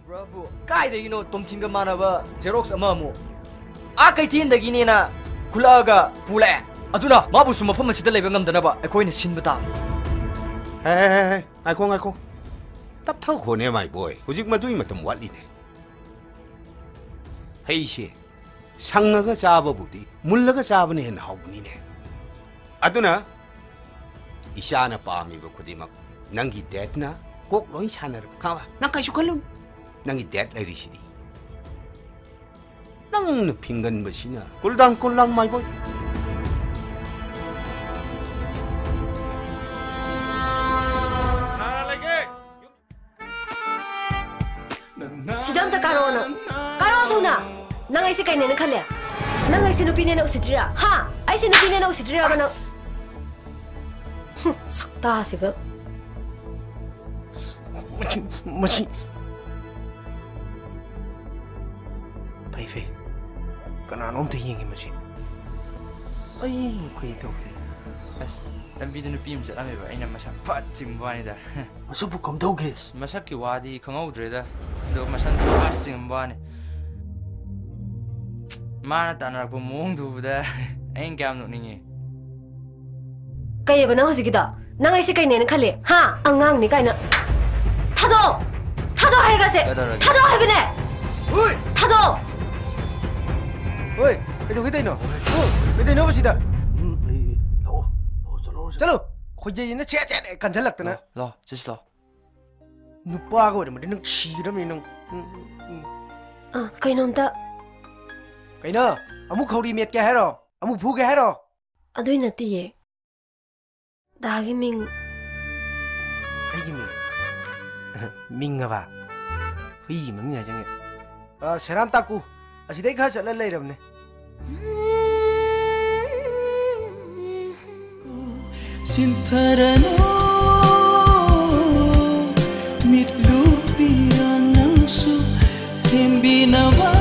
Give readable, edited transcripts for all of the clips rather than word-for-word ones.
브라보 까이데기노 톰틴가 마나바 제록스 아마무 아카이틴다기니나 굴라가 불레 아두나 마부수 머펌 시다 레벨 ngamdana바 에코이네 신부다 헤헤헤 아이콩 답타 고네 마이 보이 후직 마두이 마텀 왓리네 헤이시 상어가 잡아부디 물러가 잡으네 hen 하우니네 아두나 이샤나 빠미바 쿠디막 낭기 데트나 꼭 로이 샤나르 가와 낭카슈 칼룬 낭이 데트 레리시디 낭느 핑간 버시냐 꿀당 마이 보이 Sidam ta karo tuna. Nang ay si kay nene khalya. Nang ay sinupi nene usidria. Ha, ay sinupi nene usidria ba nang. Sakta siga. Machi. Paife. Kananom te yingi machi. Ay, kay to. lambidan nupi am chatame ba aina masak phat chingwani da Masabu kamdauge. masak ki wadi khangaudre da do masan da phat chingwani mana tanar bu mong du da ain gam no ningi Kay ba nang hosigida. Nang ay si kay nene khalya. Ha, angang ni kay na. Thado hay gase. Thado hay bine. Oi, Thado. oi, kay no. Kay no basida. चलो खोजे ये ना छे कंजल लगता ना लो just lo नुपा को रे मदिन शीर में नंग Kay nom ta. कहीं ना अमु खौरी मेट क्या है रो अमु भू क्या है रो Adoy na tiye. Dagi ming. Ay gini Ming ba Huy mami na jange Seram taku Asidai kha chala lai ramne Sintarano mitlu pirang su tembinawa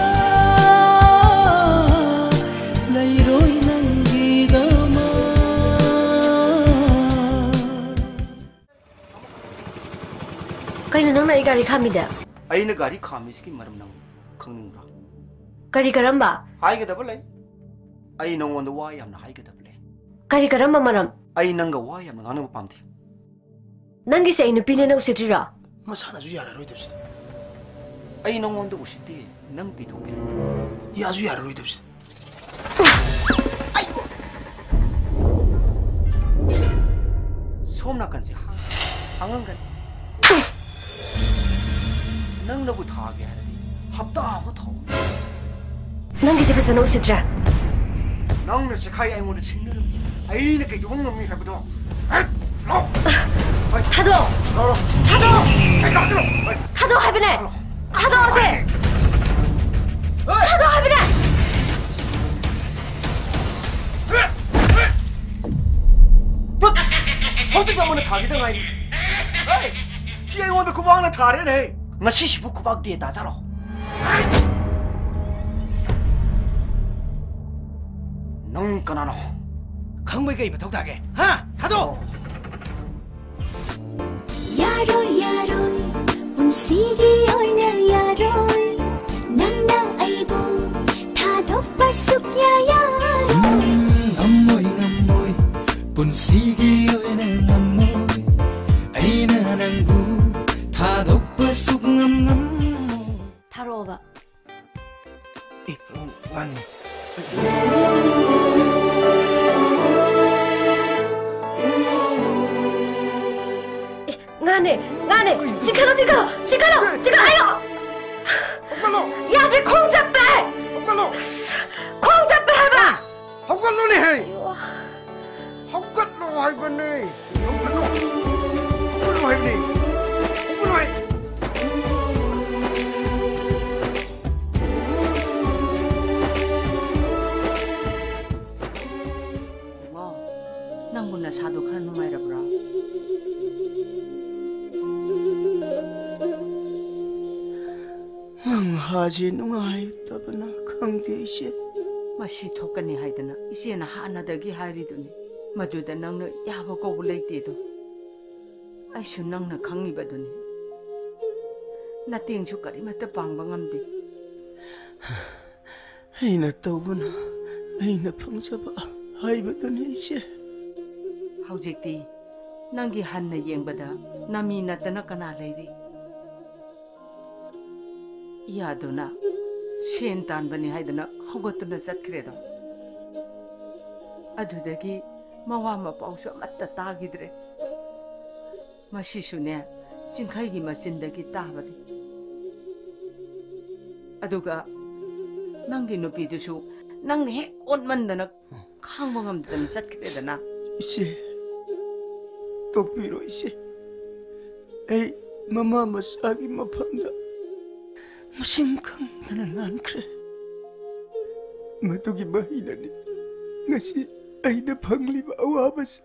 lairoi nang gidama Kay na nang na igari kami da. 아이는 가리 카미스키 마름 낭 강능라 Kari karamba. 하이게 답을래 아이 농원도 와이 함나 하이게 답을래 Kari karamba maram. 아이 낭가 와이 함나 가는 거 밤티 Nangi sa inupi nene usidria. Masana ju yara roi dabsida 아이 농원도 오시디 낭 비토게 Ya ju yara roi dabsida 소음나간지 항은간 낭나부 타게 하니 합다하고 더 Nangi sa pesa na usidria. 낭나 시카이 아이모는 친구를 아이는 그 용놈이 하고도 Thado. Thado hay bine. Thado ase. Thado hay bine. 어디 가면은 타기든 아니 시아이원도 구박나 타래네 나 시시부 구박 뒤에 나자로 능 까나노 강물 게임 독다게 하 하도 Yaroy unsigi oyna yaroy nangna aibu thadok pasuk yayaroy ngamoy punsigi oina ngamoy aina nangbu thadok pasuk ngam Tharo ba. Ngani Ngane. Chikalo. Ayo. Ya je khong jappe. Khong jappe hai ba. 헛걸로 네 해 헛걸로 하이버네 헛걸로 하이버네 헛걸로 하이 Nanguna sado khar numai rabra 하지 누가이 따바나 강대시 masi thokani haidana isena hana dagi hariduni maduda nangna yaba ko leite do aisu nangna khangi baduni ꯅꯇꯦꯡꯁꯨ ꯀꯔꯤꯃꯠꯇ ꯄꯥꯡꯕ ꯉꯝꯗꯦ ꯑꯩꯅ ꯇꯧꯕꯅ ꯑꯩꯅ ꯐꯪꯖꯕ ꯍꯥꯏꯕꯗꯨꯅꯤ ꯏꯆꯦ ꯍꯧꯖꯤꯛꯇꯤ ꯅꯪꯒꯤ ꯍꯟꯅ ꯌꯦꯡꯕꯗ ꯅꯃꯤ ꯅꯠꯇꯅ ꯀꯅꯥ ꯂꯩꯔꯤ ꯏꯌꯥꯗꯨꯅ ꯁꯦꯟ ꯇꯥꯟꯕꯅꯤ ꯍꯥꯏꯗꯅ ꯍꯧꯒꯠꯇꯨꯅ ꯆꯠꯈ꯭ꯔꯦꯗꯣ ꯑꯗꯨꯗꯒꯤ ꯃꯋꯥ ꯃꯄꯥꯎꯁꯨ ꯑꯃꯠꯇ ꯇꯥꯈꯤꯗ꯭ꯔꯦ ꯃꯁꯤꯁꯨꯅꯦ ꯆꯤꯡꯈꯩꯒꯤ ꯃꯆꯤꯟꯗꯒꯤ ꯇꯥꯕꯅꯤ ꯑꯗꯨꯒ ꯅꯪꯒꯤ ꯅꯨꯄꯤꯗꯨꯁꯨ ꯅꯪꯅ ꯍꯦꯛ ꯑꯣꯟꯃꯟꯗꯅ ꯈꯥꯡꯕ ꯉꯝꯗꯗꯅ ꯆꯠꯈ꯭ꯔꯦꯗꯅ 이제 똑비로 이제 에이 마마 마사기 마판다 무심강 나는 안 그래 마두기 마이나니 나시 아이나 방리바 와봤어